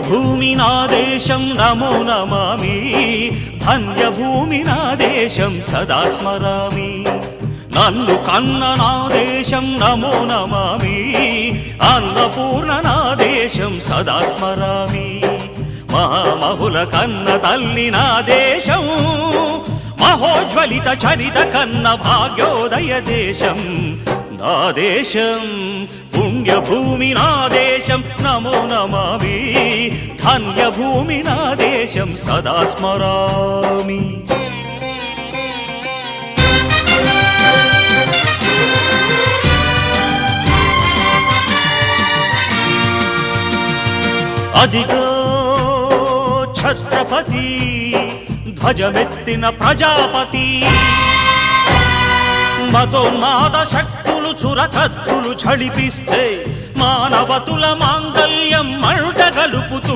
పుణ్యభూమి నా దేశం నమో నమామి, ధన్యభూమి నా దేశం సదా స్మరామి. నన్ను కన్న నా దేశం నమో నమామి, అన్నపూర్ణ నా దేశం సదా స్మరామి. మహామహుల కన్న తల్లి నా దేశం, మహోజ్వలిత చరిత కన్న భాగ్యోదయ దేశం నా దేశం. పుణ్యభూమి నా దేశం నమో నమామి, ధన్యభూమి నా దేశం సదా స్మరామి. అదిగో ఛత్రపతి ధ్వజమెత్తిన ప్రజాపతి, మతోన్మాద శక్తులు చురకత్తులు ఝళిపిస్తే మానవతుల మాంగల్యం మంట గలుపుతూ